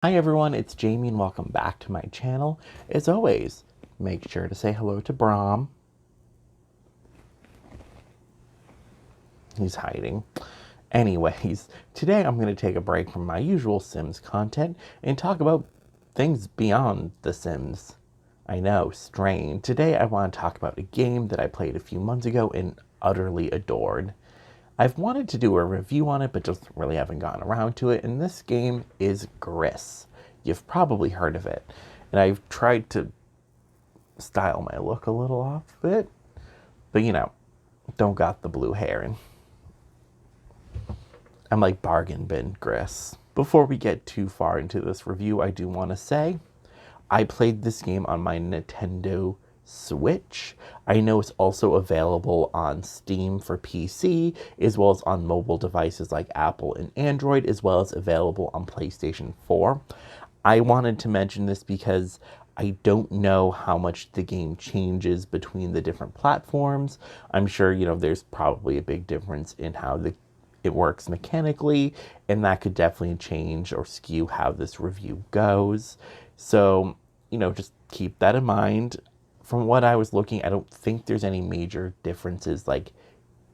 Hi everyone, it's Jamie and welcome back to my channel. As always, make sure to say hello to Brom. He's hiding. Anyways, today I'm going to take a break from my usual Sims content and talk about things beyond The Sims. I know, strange. Today I want to talk about a game that I played a few months ago and utterly adored. I've wanted to do a review on it, but just really haven't gotten around to it, and this game is Gris. You've probably heard of it. And I've tried to style my look a little off it, but don't got the blue hair, and I'm like bargain bin Gris. Before we get too far into this review, I do want to say I played this game on my Nintendo Switch. I know it's also available on Steam for PC, as well as on mobile devices like Apple and Android, as well as available on PlayStation 4. I wanted to mention this because I don't know how much the game changes between the different platforms. I'm sure, there's probably a big difference in how it works mechanically, and that could definitely change or skew how this review goes. So, just keep that in mind. From what I was looking, I don't think there's any major differences like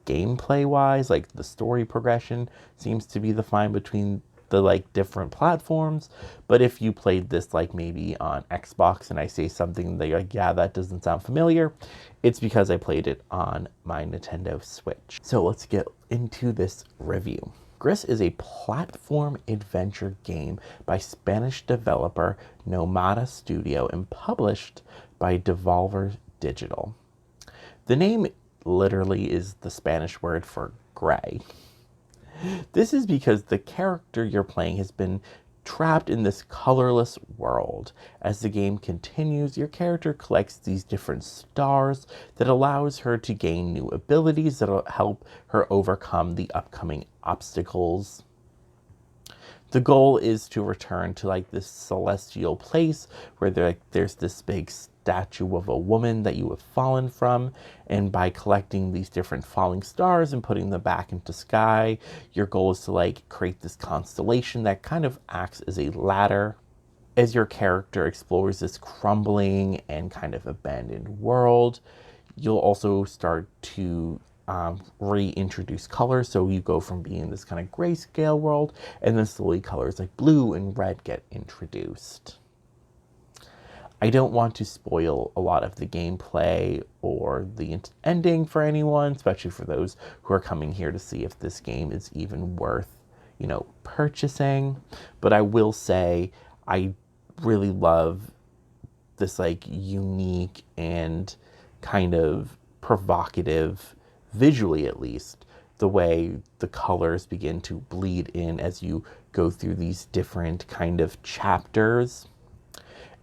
gameplay wise. Like the story progression seems to be the fine between the like different platforms. But if you played this like maybe on Xbox and I say something that you're like, yeah, that doesn't sound familiar, it's because I played it on my Nintendo Switch. So let's get into this review. Gris is a platform adventure game by Spanish developer Nomada Studio and published by Devolver Digital. The name literally is the Spanish word for gray. This is because the character you're playing has been trapped in this colorless world. As the game continues, your character collects these different stars that allows her to gain new abilities that'll help her overcome the upcoming obstacles. The goal is to return to like this celestial place where there's this big statue of a woman that you have fallen from, and by collecting these different falling stars and putting them back into sky, your goal is to like create this constellation that kind of acts as a ladder. As your character explores this crumbling and kind of abandoned world, you'll also start to reintroduce colors. So you go from being this kind of grayscale world, and then slowly colors like blue and red get introduced. I don't want to spoil a lot of the gameplay or the ending for anyone, especially for those who are coming here to see if this game is even worth, purchasing. But I will say I really love this like unique and kind of provocative, visually at least, the way the colors begin to bleed in as you go through these different kind of chapters.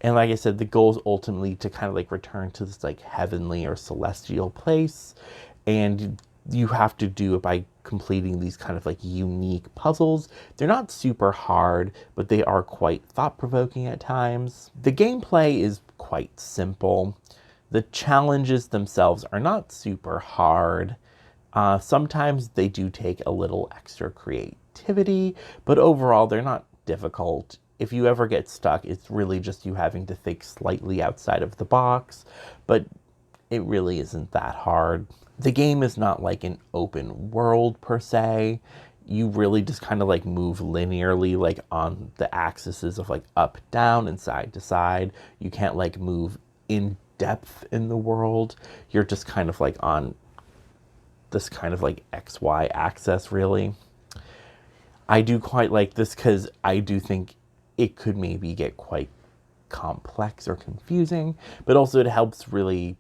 And like I said, the goal is ultimately to kind of like return to this like heavenly or celestial place. And you have to do it by completing these kind of like unique puzzles. They're not super hard, but they are quite thought-provoking at times. The gameplay is quite simple. The challenges themselves are not super hard. Sometimes they do take a little extra creativity, but overall they're not difficult. If you ever get stuck, it's really just you having to think slightly outside of the box, but it really isn't that hard. The game is not like an open world per se. You really just kind of like move linearly, like on the axes of like up, down, and side to side. You can't like move in depth in the world. You're just kind of like on this kind of like XY axis, really. I do quite like this because I do think it could maybe get quite complex or confusing, but also it helps really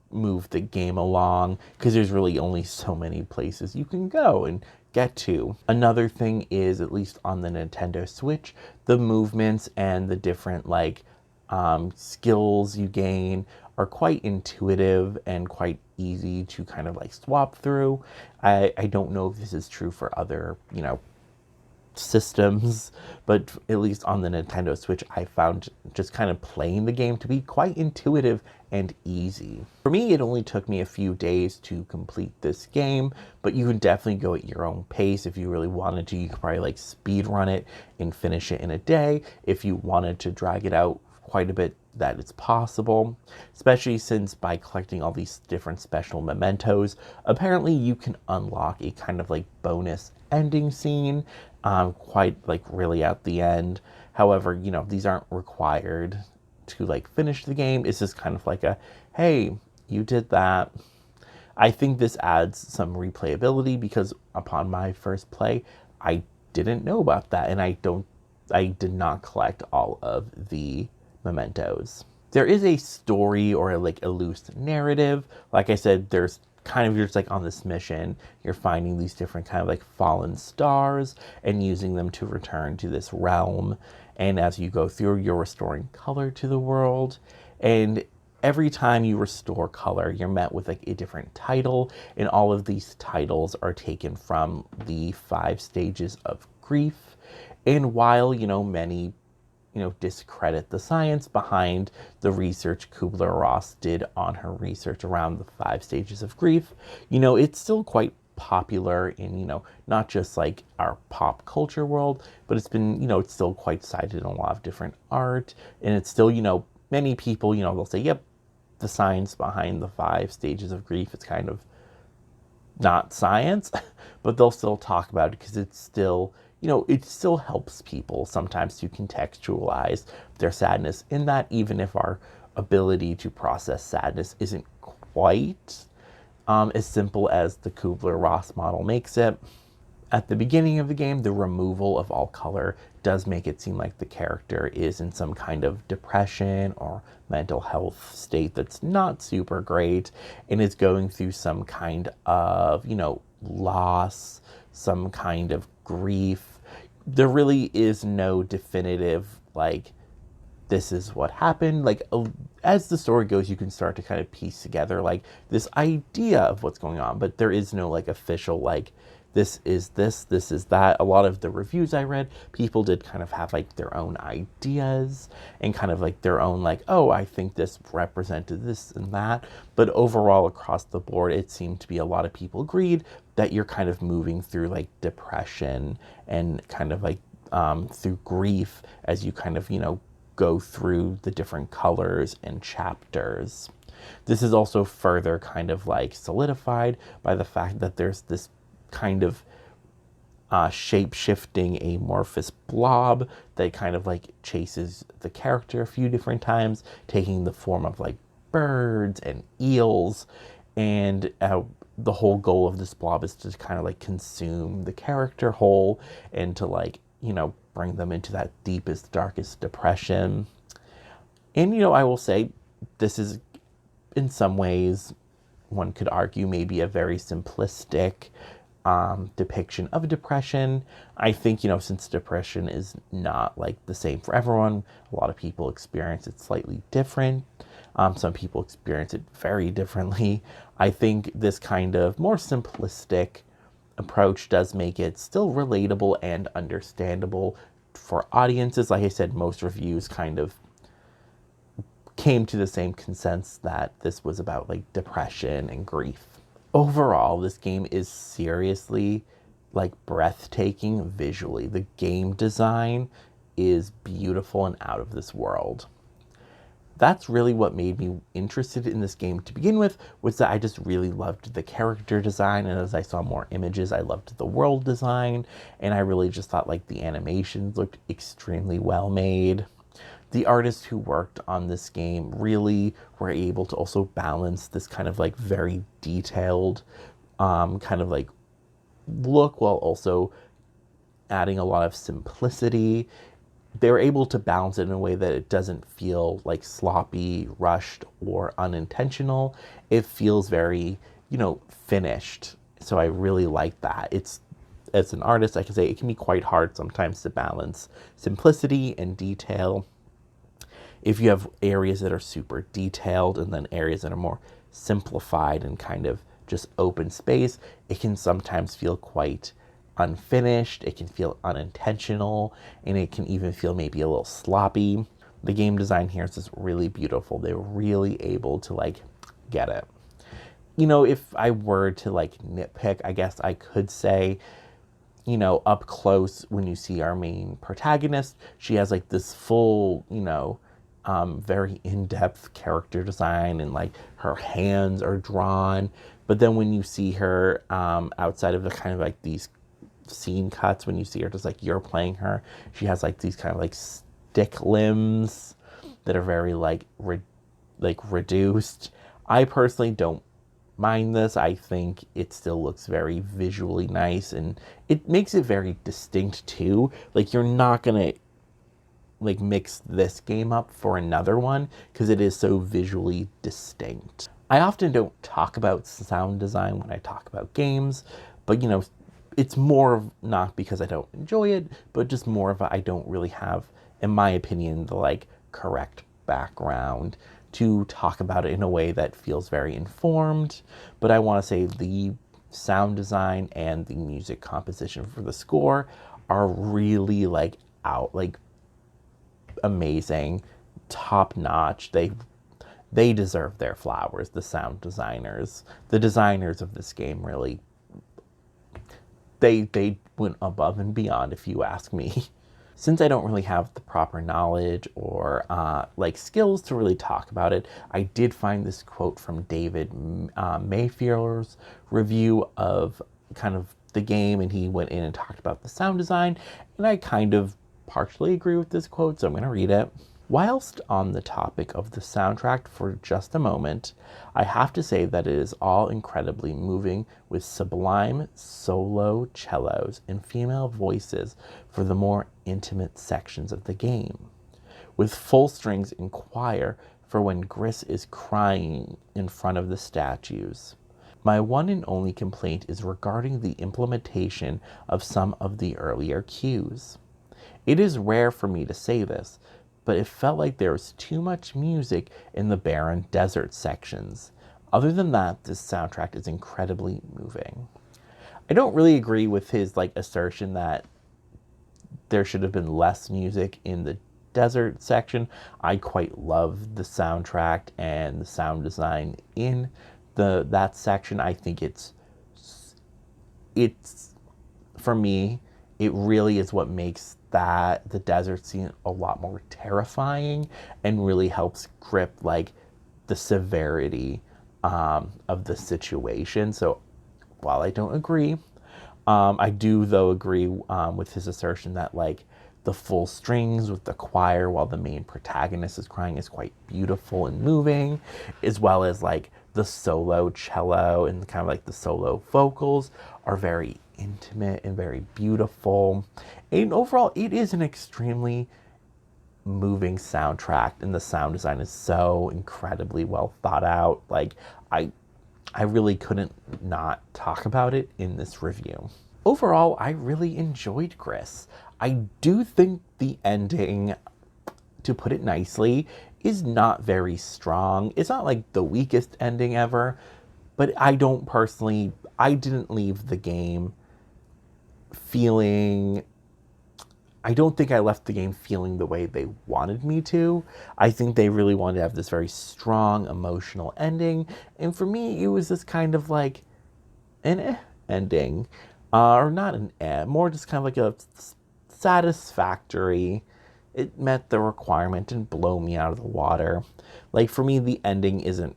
move the game along because there's really only so many places you can go and get to. Another thing is, at least on the Nintendo Switch, the movements and the different like skills you gain are quite intuitive and quite easy to kind of like swap through. I don't know if this is true for other, systems, but at least on the Nintendo Switch, I found just kind of playing the game to be quite intuitive and easy. For me, it only took me a few days to complete this game, but you can definitely go at your own pace. If you really wanted to, you could probably like speed run it and finish it in a day. If you wanted to drag it out quite a bit, that it's possible, especially since by collecting all these different special mementos, apparently you can unlock a kind of like bonus ending scene, quite like really at the end. However, you know, these aren't required to like finish the game. It's just kind of like a, hey, you did that. I think this adds some replayability because upon my first play, I didn't know about that, and I did not collect all of the mementos. There is a story or like a loose narrative. Like I said, there's kind of, you're just like on this mission, you're finding these different kind of like fallen stars and using them to return to this realm. And as you go through, you're restoring color to the world. And every time you restore color, you're met with like a different title. And all of these titles are taken from the 5 stages of grief. And while, you know, many discredit the science behind the research Kubler-Ross did on her research around the 5 stages of grief, it's still quite popular in, not just like our pop culture world, but it's been, it's still quite cited in a lot of different art. And it's still, many people, they'll say, yep, the science behind the 5 stages of grief is kind of not science, but they'll still talk about it because it's still, it still helps people sometimes to contextualize their sadness in that, even if our ability to process sadness isn't quite as simple as the Kubler-Ross model makes it. At the beginning of the game, the removal of all color does make it seem like the character is in some kind of depression or mental health state that's not super great and is going through some kind of, loss, some kind of grief. There really is no definitive, like, this is what happened. Like, as the story goes, you can start to kind of piece together, like, this idea of what's going on, but there is no, like, official, like, this is that. A lot of the reviews I read, people did kind of have, like, their own ideas and kind of, like, their own, like, oh, I think this represented this and that. But overall, across the board, it seemed to be a lot of people agreed that you're kind of moving through, like, depression and kind of, like, through grief as you kind of, go through the different colors and chapters. This is also further kind of, like, solidified by the fact that there's this kind of shape-shifting amorphous blob that kind of like chases the character a few different times, taking the form of like birds and eels. And the whole goal of this blob is to kind of like consume the character whole and to like, bring them into that deepest, darkest depression. And, I will say this is in some ways, one could argue, maybe a very simplistic depiction of depression. I think, since depression is not like the same for everyone, a lot of people experience it slightly different. Some people experience it very differently. I think this kind of more simplistic approach does make it still relatable and understandable for audiences. Like I said, most reviews kind of came to the same consensus that this was about like depression and grief. Overall, this game is seriously like breathtaking visually. The game design is beautiful and out of this world. That's really what made me interested in this game to begin with, was that I just really loved the character design, and as I saw more images, I loved the world design, and I really just thought like the animations looked extremely well made. The artists who worked on this game really were able to also balance this kind of like very detailed kind of like look while also adding a lot of simplicity. They were able to balance it in a way that it doesn't feel like sloppy, rushed, or unintentional. It feels very, finished. So I really like that. It's, as an artist, I can say it can be quite hard sometimes to balance simplicity and detail. If you have areas that are super detailed and then areas that are more simplified and kind of just open space, it can sometimes feel quite unfinished, it can feel unintentional, and it can even feel maybe a little sloppy. The game design here is just really beautiful. They're really able to like get it. You know, if I were to like nitpick, I guess I could say, you know, up close when you see our main protagonist, she has like this full, you know, very in-depth character design, and like her hands are drawn. But then when you see her outside of the kind of like these scene cuts, when you see her just like you're playing her, she has like these kind of like stick limbs that are very like reduced. I personally don't mind this. I think it still looks very visually nice, and it makes it very distinct too. Like you're not gonna like mix this game up for another one because it is so visually distinct. I often don't talk about sound design when I talk about games, but you know, it's more of not because I don't enjoy it, but just more of I don't really have, in my opinion, the like correct background to talk about it in a way that feels very informed. But I want to say the sound design and the music composition for the score are really like amazing, top notch. They deserve their flowers. The sound designers, the designers of this game, really they went above and beyond, if you ask me. Since I don't really have the proper knowledge or like skills to really talk about it, I did find this quote from David Mayfield's review of kind of the game, and he went in and talked about the sound design, and I kind of partially agree with this quote, so I'm going to read it. Whilst on the topic of the soundtrack for just a moment, I have to say that it is all incredibly moving, with sublime solo cellos and female voices for the more intimate sections of the game, with full strings in choir for when Gris is crying in front of the statues. My one and only complaint is regarding the implementation of some of the earlier cues. It is rare for me to say this, but it felt like there was too much music in the barren desert sections. Other than that, this soundtrack is incredibly moving. I don't really agree with his like assertion that there should have been less music in the desert section. I quite love the soundtrack and the sound design in that section. I think it's for me, it really is what makes the desert scene a lot more terrifying, and really helps grip like the severity of the situation. So while I don't agree, I do though agree with his assertion that like the full strings with the choir while the main protagonist is crying is quite beautiful and moving, as well as like the solo cello and kind of like the solo vocals are very intimate and very beautiful. And overall, it is an extremely moving soundtrack, and the sound design is so incredibly well thought out. Like I really couldn't not talk about it in this review. Overall, I really enjoyed Gris. I do think the ending, to put it nicely, is not very strong. It's not like the weakest ending ever, but I didn't leave the game feeling, I don't think I left the game feeling the way they wanted me to. I think they really wanted to have this very strong emotional ending, and for me, it was this kind of like an ending, or not an more just kind of like a satisfactory. It met the requirement and blow me out of the water. Like for me, the ending isn't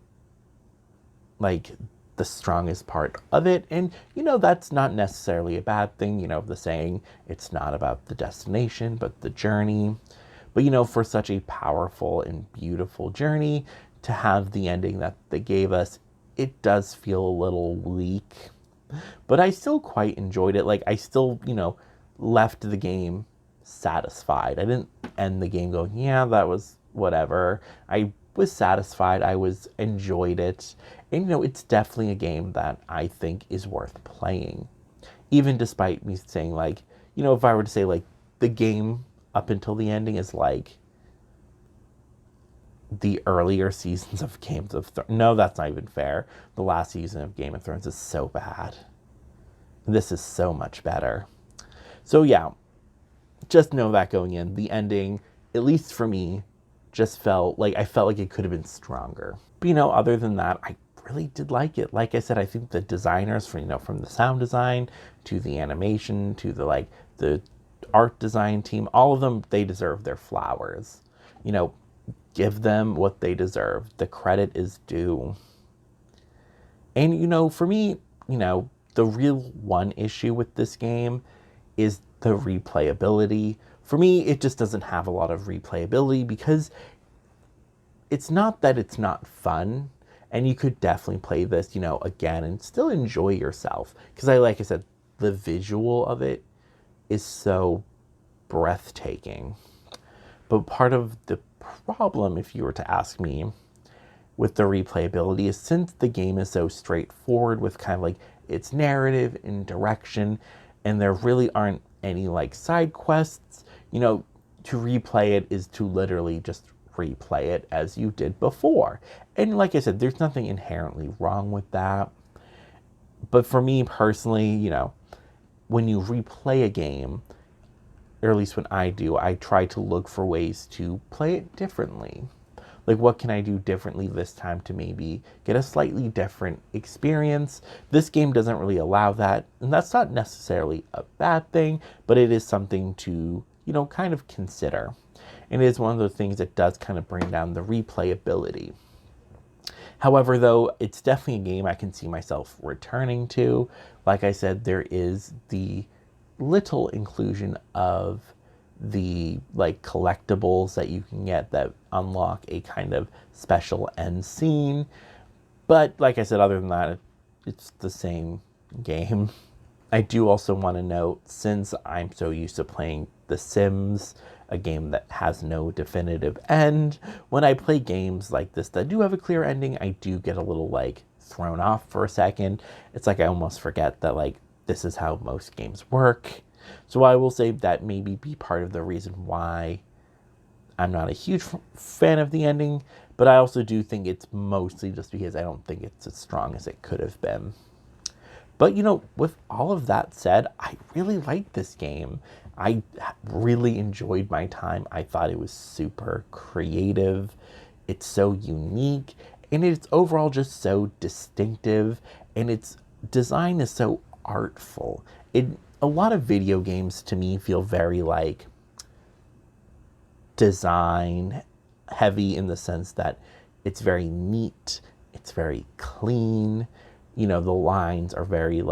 like the strongest part of it, and you know that's not necessarily a bad thing. You know, the saying, it's not about the destination but the journey. But you know, for such a powerful and beautiful journey, to have the ending that they gave us, it does feel a little weak, but I still quite enjoyed it. Like I still, you know, left the game satisfied. I didn't end the game going, yeah, that was whatever. I was satisfied. I enjoyed it. And you know, it's definitely a game that I think is worth playing. Even despite me saying like, you know, if I were to say like the game up until the ending is like the earlier seasons of Games of Thrones. No, that's not even fair. The last season of Game of Thrones is so bad. This is so much better. So yeah, just know that going in, the ending, at least for me, just felt like it could have been stronger. But other than that, I really did like it. Like I said, I think the designers from the sound design to the animation to the art design team, all of them, they deserve their flowers. Give them what they deserve. The credit is due. And for me, the real one issue with this game is the replayability. For me, it just doesn't have a lot of replayability because it's not that it's not fun, and you could definitely play this, again and still enjoy yourself. Because like I said, the visual of it is so breathtaking. But part of the problem, if you were to ask me, with the replayability is since the game is so straightforward with kind of like its narrative and direction, and there really aren't any side quests, to replay it is to literally just replay it as you did before. And like I said, there's nothing inherently wrong with that. But for me personally, when you replay a game, or at least when I do, I try to look for ways to play it differently. Like, what can I do differently this time to maybe get a slightly different experience? This game doesn't really allow that, and that's not necessarily a bad thing, but it is something to, kind of consider. And it is one of those things that does kind of bring down the replayability. However, though, it's definitely a game I can see myself returning to. Like I said, there is the little inclusion of the collectibles that you can get that unlock a kind of special end scene. But like I said, other than that, it's the same game. I do also want to note, since I'm so used to playing The Sims, a game that has no definitive end, when I play games like this that do have a clear ending, I do get a little thrown off for a second. It's I almost forget that this is how most games work. So I will say that maybe be part of the reason why I'm not a huge fan of the ending, but I also do think it's mostly just because I don't think it's as strong as it could have been. But, with all of that said, I really liked this game. I really enjoyed my time. I thought it was super creative. It's so unique, and it's overall just so distinctive, and its design is so artful. A lot of video games to me feel very design heavy in the sense that it's very neat, it's very clean, the lines are very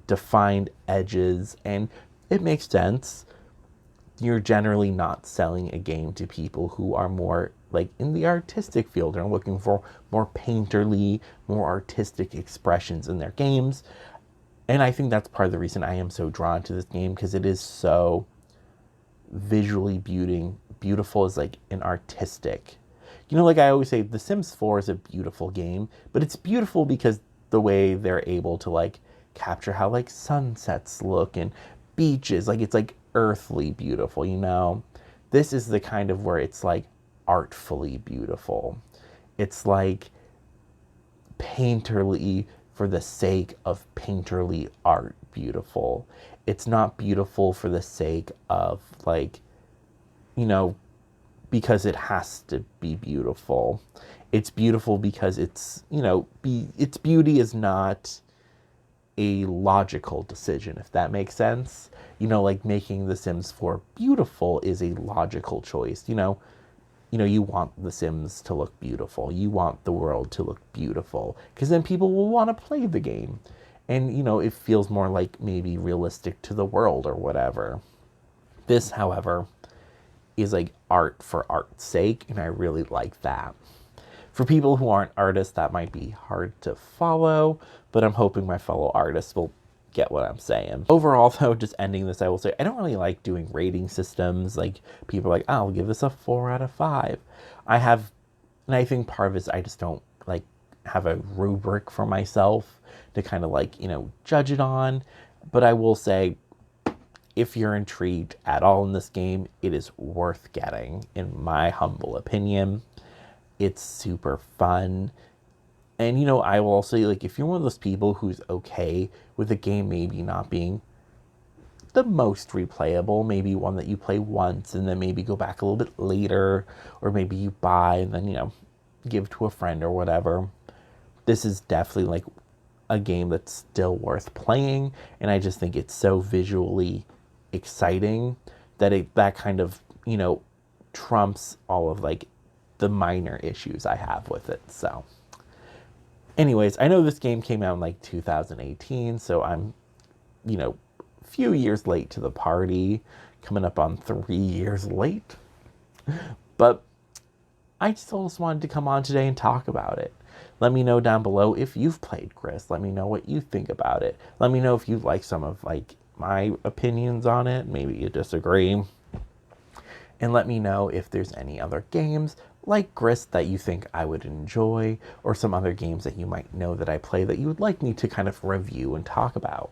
defined edges, and it makes sense. You're generally not selling a game to people who are more in the artistic field and are looking for more painterly, more artistic expressions in their games. And I think that's part of the reason I am so drawn to this game, because it is so visually beautiful as an artistic. I always say, The Sims 4 is a beautiful game, but it's beautiful because the way they're able to capture how sunsets look and beaches, it's earthly beautiful, This is the kind of where it's artfully beautiful. It's painterly for the sake of painterly art beautiful. It's not beautiful for the sake of because it has to be beautiful. It's beautiful because its beauty is not a logical decision, if that makes sense. Making The Sims 4 beautiful is a logical choice. You want The Sims to look beautiful. You want the world to look beautiful, because then people will want to play the game. And, it feels more maybe realistic to the world or whatever. This, however, is art for art's sake, and I really like that. For people who aren't artists, that might be hard to follow, but I'm hoping my fellow artists will get what I'm saying. Overall, though, just ending this, I will say I don't really like doing rating systems. People are I'll give this a 4 out of 5. And I think part of it is I just don't have a rubric for myself to kind of judge it on. But I will say, if you're intrigued at all in this game, it is worth getting, in my humble opinion. It's super fun. And, you know, I will also say, like, if you're one of those people who's okay with the game maybe not being the most replayable, maybe one that you play once and then maybe go back a little bit later, or maybe you buy and then, you know, give to a friend or whatever, this is definitely like a game that's still worth playing. And I just think it's so visually exciting that that kind of, you know, trumps all of like the minor issues I have with it. So anyways, I know this game came out in like 2018, so I'm, you know, a few years late to the party, coming up on 3 years late. But I still just wanted to come on today and talk about it. Let me know down below if you've played Gris. Let me know what you think about it. Let me know if you like some of like my opinions on it. Maybe you disagree. And let me know if there's any other games like Gris that you think I would enjoy, or some other games that you might know that I play that you would like me to kind of review and talk about.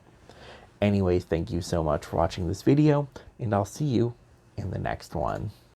Anyways, thank you so much for watching this video, and I'll see you in the next one.